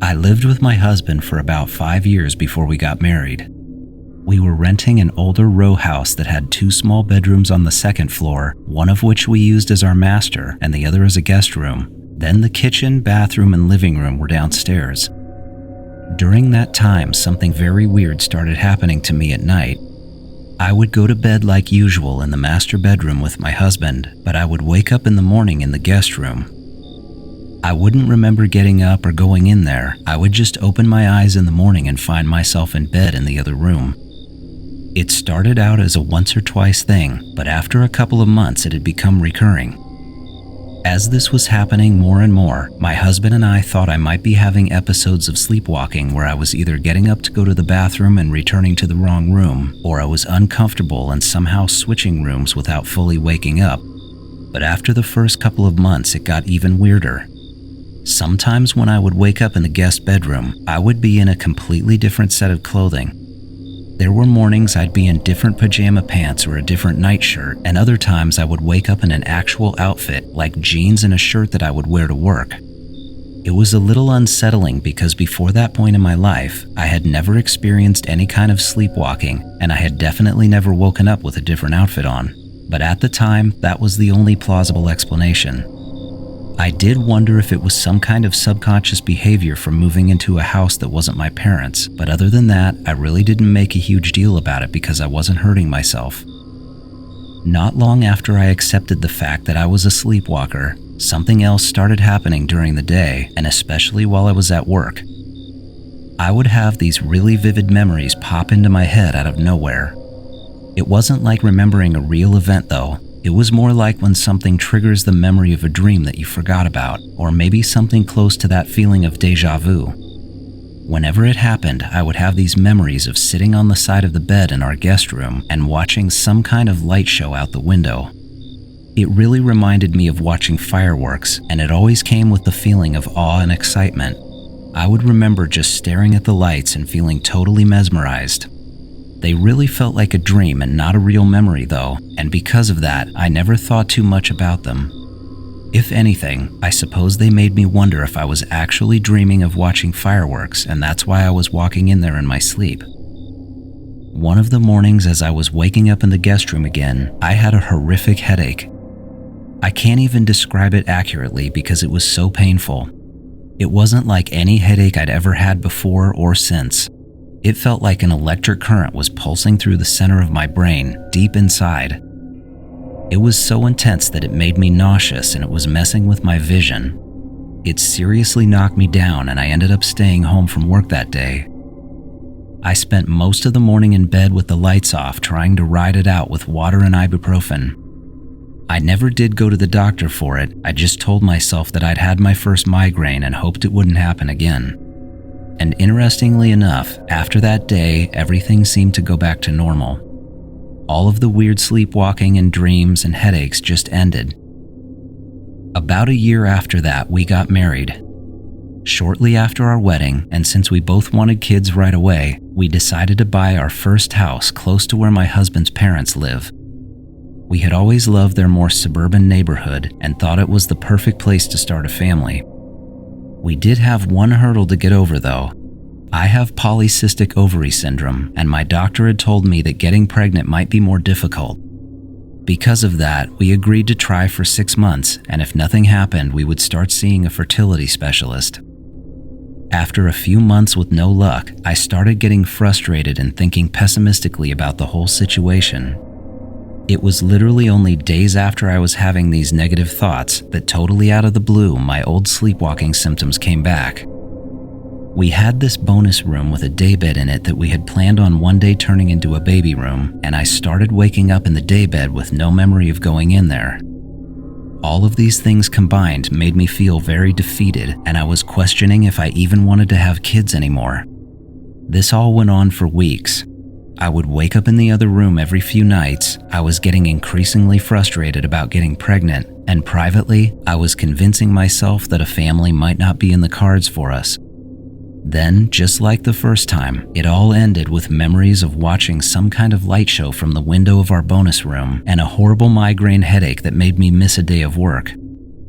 I lived with my husband for about 5 years before we got married. We were renting an older row house that had 2 small bedrooms on the 2nd floor, one of which we used as our master and the other as a guest room. Then the kitchen, bathroom, and living room were downstairs. During that time, something very weird started happening to me at night. I would go to bed like usual in the master bedroom with my husband, but I would wake up in the morning in the guest room. I wouldn't remember getting up or going in there. I would just open my eyes in the morning and find myself in bed in the other room. It started out as a once or twice thing, but after a couple of months it had become recurring. As this was happening more and more, my husband and I thought I might be having episodes of sleepwalking where I was either getting up to go to the bathroom and returning to the wrong room, or I was uncomfortable and somehow switching rooms without fully waking up. But after the first couple of months, it got even weirder. Sometimes when I would wake up in the guest bedroom, I would be in a completely different set of clothing. There were mornings I'd be in different pajama pants or a different nightshirt, and other times I would wake up in an actual outfit, like jeans and a shirt that I would wear to work. It was a little unsettling because before that point in my life, I had never experienced any kind of sleepwalking, and I had definitely never woken up with a different outfit on. But at the time, that was the only plausible explanation. I did wonder if it was some kind of subconscious behavior from moving into a house that wasn't my parents', but other than that, I really didn't make a huge deal about it because I wasn't hurting myself. Not long after I accepted the fact that I was a sleepwalker, something else started happening during the day, and especially while I was at work. I would have these really vivid memories pop into my head out of nowhere. It wasn't like remembering a real event though. It was more like when something triggers the memory of a dream that you forgot about, or maybe something close to that feeling of déjà vu. Whenever it happened, I would have these memories of sitting on the side of the bed in our guest room and watching some kind of light show out the window. It really reminded me of watching fireworks, and it always came with the feeling of awe and excitement. I would remember just staring at the lights and feeling totally mesmerized. They really felt like a dream and not a real memory though, and because of that, I never thought too much about them. If anything, I suppose they made me wonder if I was actually dreaming of watching fireworks, and that's why I was walking in there in my sleep. One of the mornings as I was waking up in the guest room again, I had a horrific headache. I can't even describe it accurately because it was so painful. It wasn't like any headache I'd ever had before or since. It felt like an electric current was pulsing through the center of my brain, deep inside. It was so intense that it made me nauseous and it was messing with my vision. It seriously knocked me down and I ended up staying home from work that day. I spent most of the morning in bed with the lights off trying to ride it out with water and ibuprofen. I never did go to the doctor for it. I just told myself that I'd had my first migraine and hoped it wouldn't happen again. And interestingly enough, after that day, everything seemed to go back to normal. All of the weird sleepwalking and dreams and headaches just ended. About a year after that, we got married. Shortly after our wedding, and since we both wanted kids right away, we decided to buy our first house close to where my husband's parents live. We had always loved their more suburban neighborhood and thought it was the perfect place to start a family. We did have one hurdle to get over though. I have polycystic ovary syndrome, and my doctor had told me that getting pregnant might be more difficult. Because of that, we agreed to try for 6 months, and if nothing happened, we would start seeing a fertility specialist. After a few months with no luck, I started getting frustrated and thinking pessimistically about the whole situation. It was literally only days after I was having these negative thoughts that totally out of the blue, my old sleepwalking symptoms came back. We had this bonus room with a daybed in it that we had planned on one day turning into a baby room, and I started waking up in the daybed with no memory of going in there. All of these things combined made me feel very defeated, and I was questioning if I even wanted to have kids anymore. This all went on for weeks. I would wake up in the other room every few nights. I was getting increasingly frustrated about getting pregnant, and privately, I was convincing myself that a family might not be in the cards for us. Then, just like the first time, it all ended with memories of watching some kind of light show from the window of our bonus room and a horrible migraine headache that made me miss a day of work.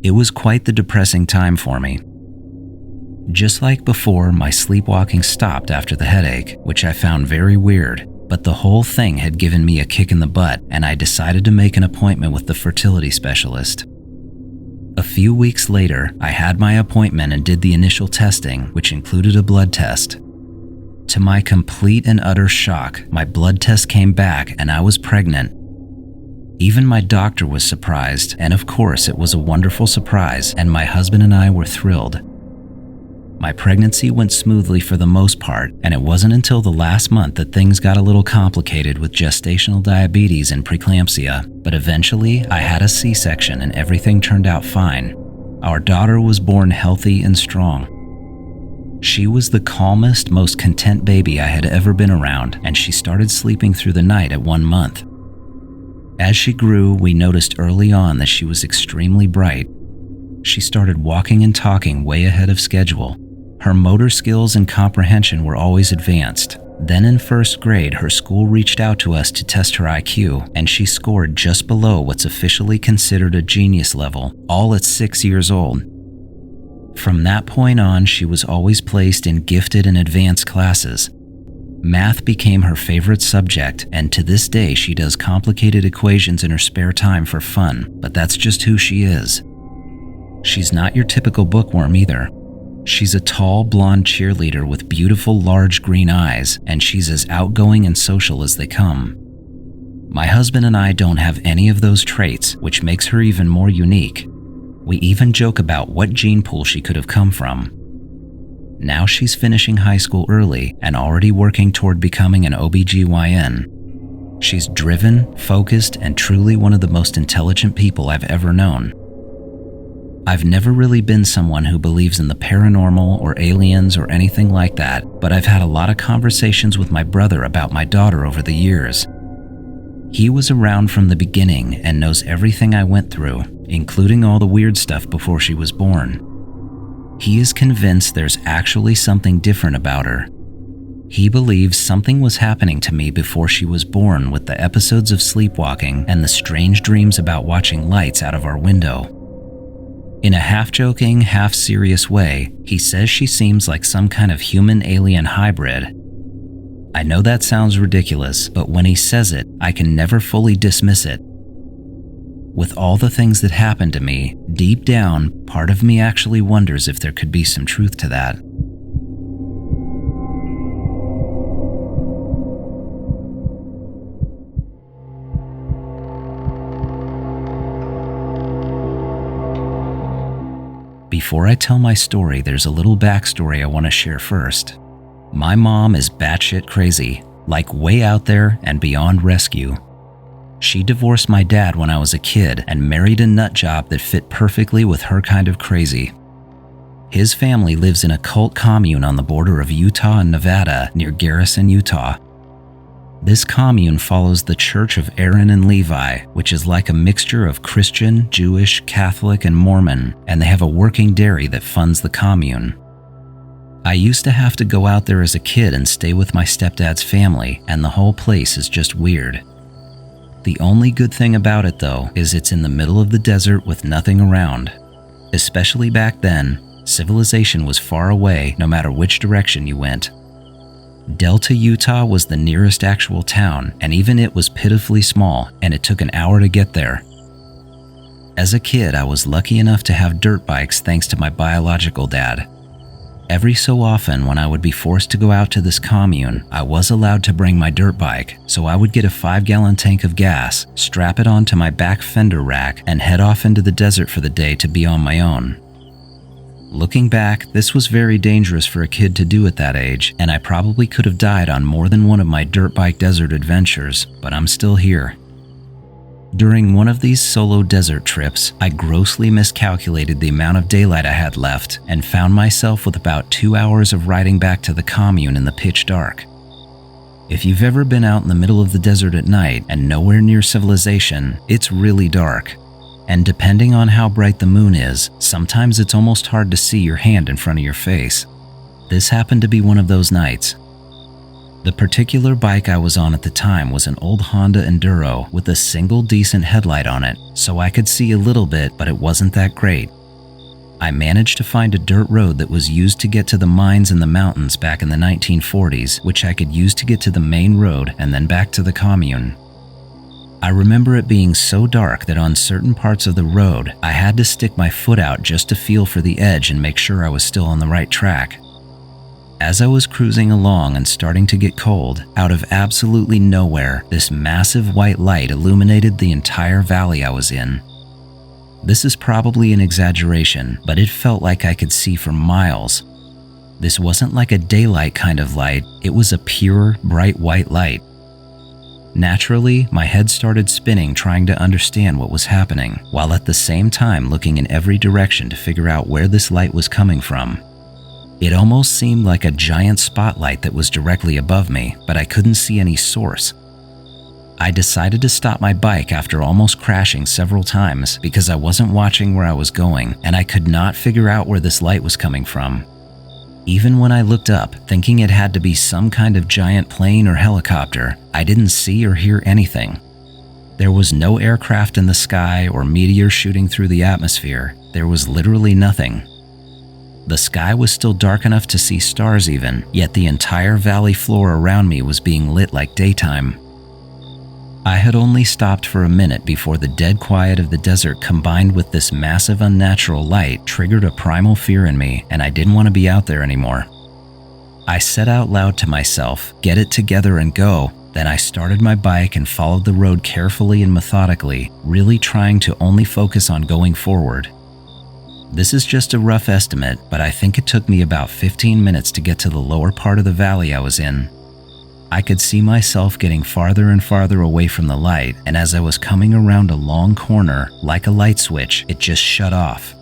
It was quite the depressing time for me. Just like before, my sleepwalking stopped after the headache, which I found very weird, but the whole thing had given me a kick in the butt, and I decided to make an appointment with the fertility specialist. A few weeks later, I had my appointment and did the initial testing, which included a blood test. To my complete and utter shock, my blood test came back and I was pregnant. Even my doctor was surprised, and of course it was a wonderful surprise, and my husband and I were thrilled. My pregnancy went smoothly for the most part, and it wasn't until the last month that things got a little complicated with gestational diabetes and preeclampsia, but eventually I had a C-section and everything turned out fine. Our daughter was born healthy and strong. She was the calmest, most content baby I had ever been around, and she started sleeping through the night at 1 month. As she grew, we noticed early on that she was extremely bright. She started walking and talking way ahead of schedule. Her motor skills and comprehension were always advanced. Then in first grade, her school reached out to us to test her IQ, and she scored just below what's officially considered a genius level, all at 6 years old. From that point on, she was always placed in gifted and advanced classes. Math became her favorite subject, and to this day she does complicated equations in her spare time for fun, but that's just who she is. She's not your typical bookworm either. She's a tall, blonde cheerleader with beautiful, large green eyes, and she's as outgoing and social as they come. My husband and I don't have any of those traits, which makes her even more unique. We even joke about what gene pool she could have come from. Now she's finishing high school early and already working toward becoming an OBGYN. She's driven, focused, and truly one of the most intelligent people I've ever known. I've never really been someone who believes in the paranormal or aliens or anything like that, but I've had a lot of conversations with my brother about my daughter over the years. He was around from the beginning and knows everything I went through, including all the weird stuff before she was born. He is convinced there's actually something different about her. He believes something was happening to me before she was born with the episodes of sleepwalking and the strange dreams about watching lights out of our window. In a half-joking, half-serious way, he says she seems like some kind of human-alien hybrid. I know that sounds ridiculous, but when he says it, I can never fully dismiss it. With all the things that happened to me, deep down, part of me actually wonders if there could be some truth to that. Before I tell my story, there's a little backstory I want to share first. My mom is batshit crazy, like way out there and beyond rescue. She divorced my dad when I was a kid and married a nut job that fit perfectly with her kind of crazy. His family lives in a cult commune on the border of Utah and Nevada near Garrison, Utah. This commune follows the Church of Aaron and Levi, which is like a mixture of Christian, Jewish, Catholic, and Mormon, and they have a working dairy that funds the commune. I used to have to go out there as a kid and stay with my stepdad's family, and the whole place is just weird. The only good thing about it, though, is it's in the middle of the desert with nothing around. Especially back then, civilization was far away no matter which direction you went. Delta, Utah was the nearest actual town, and even it was pitifully small, and it took an hour to get there. As a kid, I was lucky enough to have dirt bikes thanks to my biological dad. Every so often, when I would be forced to go out to this commune, I was allowed to bring my dirt bike, so I would get a 5-gallon tank of gas, strap it onto my back fender rack, and head off into the desert for the day to be on my own. Looking back, this was very dangerous for a kid to do at that age, and I probably could have died on more than one of my dirt bike desert adventures, but I'm still here. During one of these solo desert trips, I grossly miscalculated the amount of daylight I had left and found myself with about 2 hours of riding back to the commune in the pitch dark. If you've ever been out in the middle of the desert at night and nowhere near civilization, it's really dark. And depending on how bright the moon is, sometimes it's almost hard to see your hand in front of your face. This happened to be one of those nights. The particular bike I was on at the time was an old Honda Enduro with a single decent headlight on it, so I could see a little bit, but it wasn't that great. I managed to find a dirt road that was used to get to the mines in the mountains back in the 1940s, which I could use to get to the main road and then back to the commune. I remember it being so dark that on certain parts of the road, I had to stick my foot out just to feel for the edge and make sure I was still on the right track. As I was cruising along and starting to get cold, out of absolutely nowhere, this massive white light illuminated the entire valley I was in. This is probably an exaggeration, but it felt like I could see for miles. This wasn't like a daylight kind of light, it was a pure, bright white light. Naturally, my head started spinning trying to understand what was happening, while at the same time looking in every direction to figure out where this light was coming from. It almost seemed like a giant spotlight that was directly above me, but I couldn't see any source. I decided to stop my bike after almost crashing several times because I wasn't watching where I was going and I could not figure out where this light was coming from. Even when I looked up, thinking it had to be some kind of giant plane or helicopter, I didn't see or hear anything. There was no aircraft in the sky or meteor shooting through the atmosphere. There was literally nothing. The sky was still dark enough to see stars even, yet the entire valley floor around me was being lit like daytime. I had only stopped for a minute before the dead quiet of the desert combined with this massive unnatural light triggered a primal fear in me, and I didn't want to be out there anymore. I said out loud to myself, "Get it together and go." Then I started my bike and followed the road carefully and methodically, really trying to only focus on going forward. This is just a rough estimate, but I think it took me about 15 minutes to get to the lower part of the valley I was in. I could see myself getting farther and farther away from the light, and as I was coming around a long corner, like a light switch, it just shut off.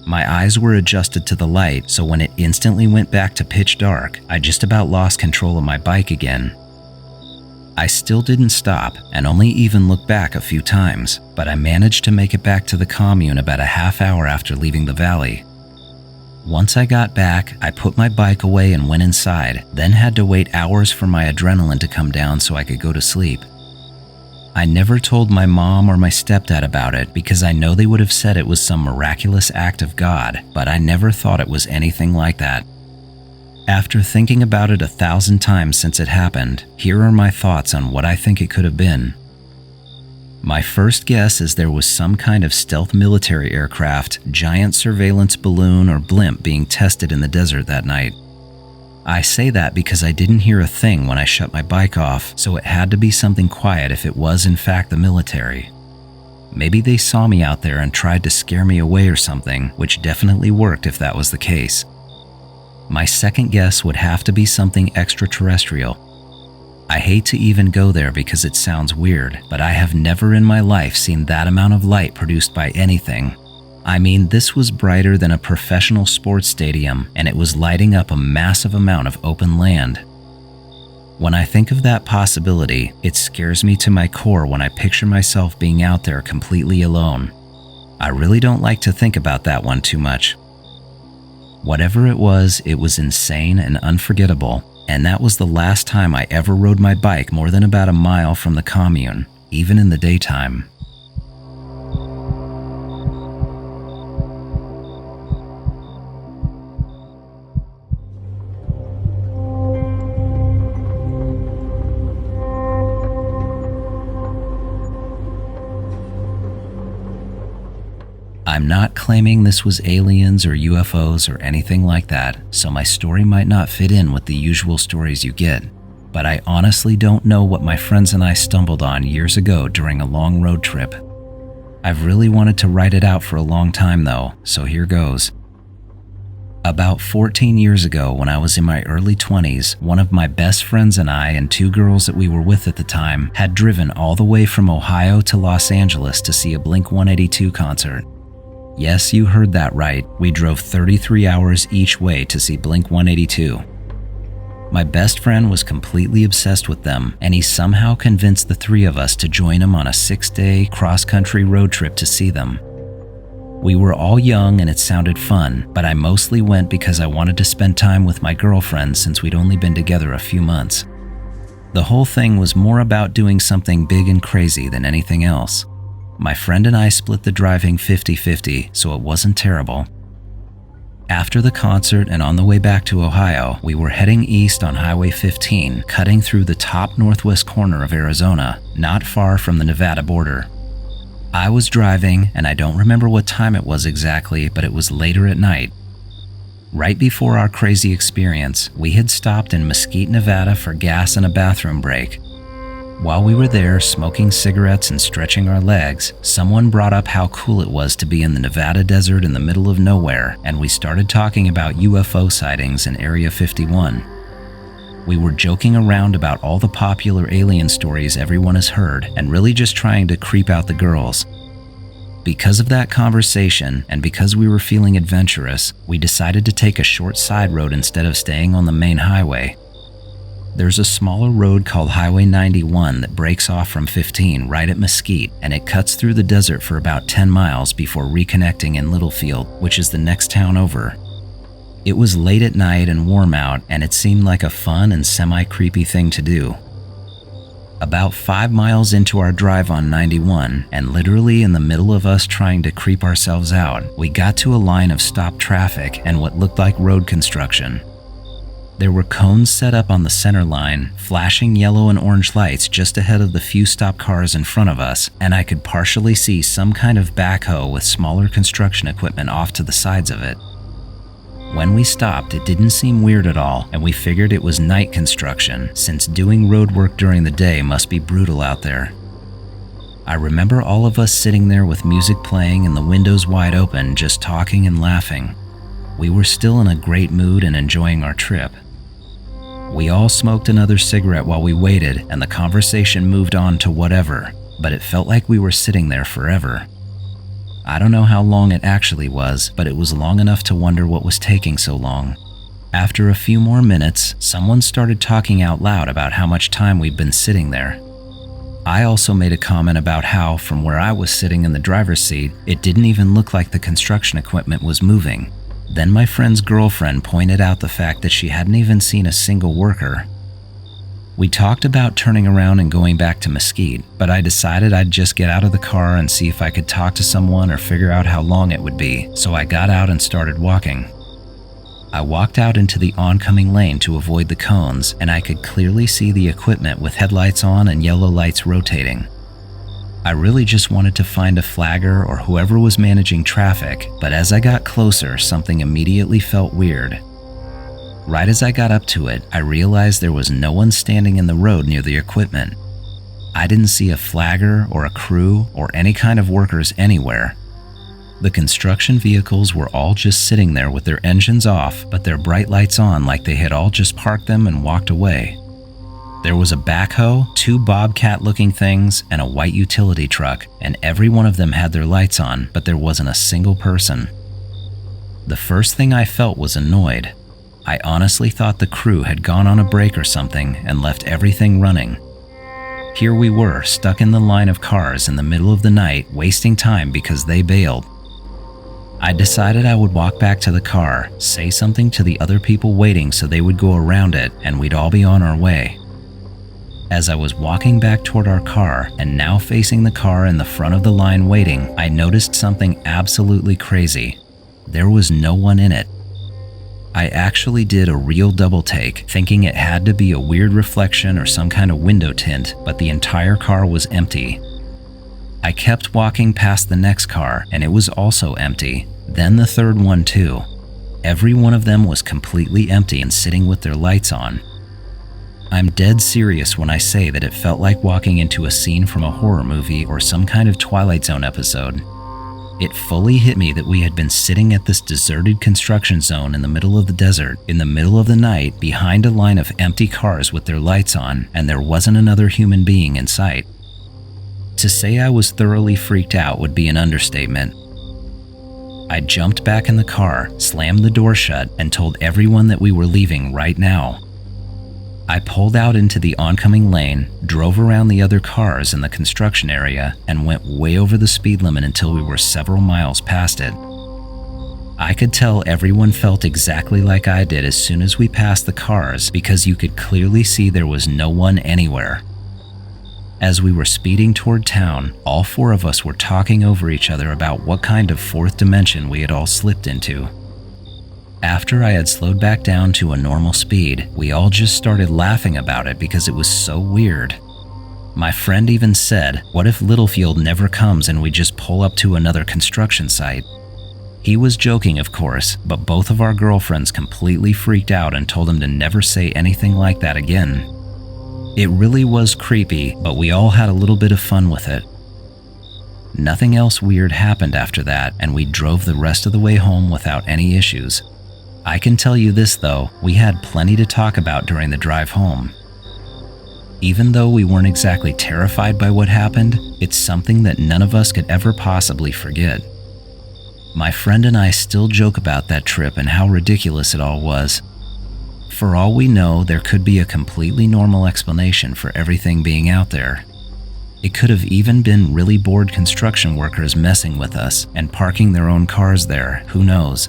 My eyes were adjusted to the light, so when it instantly went back to pitch dark, I just about lost control of my bike again. I still didn't stop and only even looked back a few times, but I managed to make it back to the commune about a half hour after leaving the valley. Once I got back, I put my bike away and went inside, then had to wait hours for my adrenaline to come down so I could go to sleep. I never told my mom or my stepdad about it because I know they would have said it was some miraculous act of God, but I never thought it was anything like that. After thinking about it 1,000 times since it happened, here are my thoughts on what I think it could have been. My first guess is there was some kind of stealth military aircraft, giant surveillance balloon, or blimp being tested in the desert that night. I say that because I didn't hear a thing when I shut my bike off, so it had to be something quiet if it was in fact the military. Maybe they saw me out there and tried to scare me away or something, which definitely worked if that was the case. My second guess would have to be something extraterrestrial. I hate to even go there because it sounds weird, but I have never in my life seen that amount of light produced by anything. I mean, this was brighter than a professional sports stadium, and it was lighting up a massive amount of open land. When I think of that possibility, it scares me to my core when I picture myself being out there completely alone. I really don't like to think about that one too much. Whatever it was insane and unforgettable, and that was the last time I ever rode my bike more than about a mile from the commune, even in the daytime. I'm not claiming this was aliens or UFOs or anything like that, so my story might not fit in with the usual stories you get, but I honestly don't know what my friends and I stumbled on years ago during a long road trip. I've really wanted to write it out for a long time though, so here goes. About 14 years ago, when I was in my early 20s, one of my best friends and I and two girls that we were with at the time had driven all the way from Ohio to Los Angeles to see a Blink-182 concert. Yes, you heard that right. We drove 33 hours each way to see Blink-182. My best friend was completely obsessed with them, and he somehow convinced the three of us to join him on a 6-day cross-country road trip to see them. We were all young and it sounded fun, but I mostly went because I wanted to spend time with my girlfriend since we'd only been together a few months. The whole thing was more about doing something big and crazy than anything else. My friend and I split the driving 50-50, so it wasn't terrible. After the concert and on the way back to Ohio, we were heading east on Highway 15, cutting through the top northwest corner of Arizona, not far from the Nevada border. I was driving, and I don't remember what time it was exactly, but it was later at night. Right before our crazy experience, we had stopped in Mesquite, Nevada for gas and a bathroom break. While we were there smoking cigarettes and stretching our legs, someone brought up how cool it was to be in the Nevada desert in the middle of nowhere, and we started talking about UFO sightings in Area 51. We were joking around about all the popular alien stories everyone has heard and really just trying to creep out the girls. Because of that conversation, and because we were feeling adventurous, we decided to take a short side road instead of staying on the main highway. There's a smaller road called Highway 91 that breaks off from 15 right at Mesquite, and it cuts through the desert for about 10 miles before reconnecting in Littlefield, which is the next town over. It was late at night and warm out, and it seemed like a fun and semi-creepy thing to do. About 5 miles into our drive on 91, and literally in the middle of us trying to creep ourselves out, we got to a line of stopped traffic and what looked like road construction. There were cones set up on the center line, flashing yellow and orange lights just ahead of the few stopped cars in front of us, and I could partially see some kind of backhoe with smaller construction equipment off to the sides of it. When we stopped, it didn't seem weird at all, and we figured it was night construction, since doing road work during the day must be brutal out there. I remember all of us sitting there with music playing and the windows wide open, just talking and laughing. We were still in a great mood and enjoying our trip. We all smoked another cigarette while we waited, and the conversation moved on to whatever, but it felt like we were sitting there forever. I don't know how long it actually was, but it was long enough to wonder what was taking so long. After a few more minutes, someone started talking out loud about how much time we'd been sitting there. I also made a comment about how, from where I was sitting in the driver's seat, it didn't even look like the construction equipment was moving. Then my friend's girlfriend pointed out the fact that she hadn't even seen a single worker. We talked about turning around and going back to Mesquite, but I decided I'd just get out of the car and see if I could talk to someone or figure out how long it would be, so I got out and started walking. I walked out into the oncoming lane to avoid the cones, and I could clearly see the equipment with headlights on and yellow lights rotating. I really just wanted to find a flagger or whoever was managing traffic, but as I got closer, something immediately felt weird. Right as I got up to it, I realized there was no one standing in the road near the equipment. I didn't see a flagger or a crew or any kind of workers anywhere. The construction vehicles were all just sitting there with their engines off, but their bright lights on like they had all just parked them and walked away. There was a backhoe, 2 bobcat-looking things, and a white utility truck, and every one of them had their lights on, but there wasn't a single person. The first thing I felt was annoyed. I honestly thought the crew had gone on a break or something and left everything running. Here we were, stuck in the line of cars in the middle of the night, wasting time because they bailed. I decided I would walk back to the car, say something to the other people waiting so they would go around it, and we'd all be on our way. As I was walking back toward our car, and now facing the car in the front of the line waiting, I noticed something absolutely crazy. There was no one in it. I actually did a real double take, thinking it had to be a weird reflection or some kind of window tint, but the entire car was empty. I kept walking past the next car, and it was also empty. Then the third one too. Every one of them was completely empty and sitting with their lights on. I'm dead serious when I say that it felt like walking into a scene from a horror movie or some kind of Twilight Zone episode. It fully hit me that we had been sitting at this deserted construction zone in the middle of the desert, in the middle of the night, behind a line of empty cars with their lights on, and there wasn't another human being in sight. To say I was thoroughly freaked out would be an understatement. I jumped back in the car, slammed the door shut, and told everyone that we were leaving right now. I pulled out into the oncoming lane, drove around the other cars in the construction area, and went way over the speed limit until we were several miles past it. I could tell everyone felt exactly like I did as soon as we passed the cars because you could clearly see there was no one anywhere. As we were speeding toward town, all 4 of us were talking over each other about what kind of 4th dimension we had all slipped into. After I had slowed back down to a normal speed, we all just started laughing about it because it was so weird. My friend even said, what if Littlefield never comes and we just pull up to another construction site? He was joking, of course, but both of our girlfriends completely freaked out and told him to never say anything like that again. It really was creepy, but we all had a little bit of fun with it. Nothing else weird happened after that, and we drove the rest of the way home without any issues. I can tell you this though, we had plenty to talk about during the drive home. Even though we weren't exactly terrified by what happened, it's something that none of us could ever possibly forget. My friend and I still joke about that trip and how ridiculous it all was. For all we know, there could be a completely normal explanation for everything being out there. It could have even been really bored construction workers messing with us and parking their own cars there, who knows.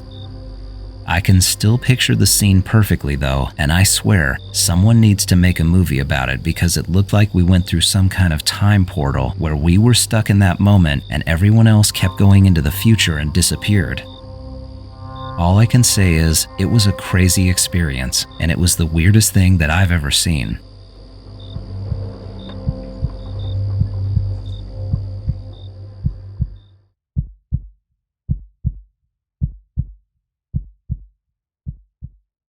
I can still picture the scene perfectly though, and I swear, someone needs to make a movie about it because it looked like we went through some kind of time portal where we were stuck in that moment and everyone else kept going into the future and disappeared. All I can say is, it was a crazy experience, and it was the weirdest thing that I've ever seen.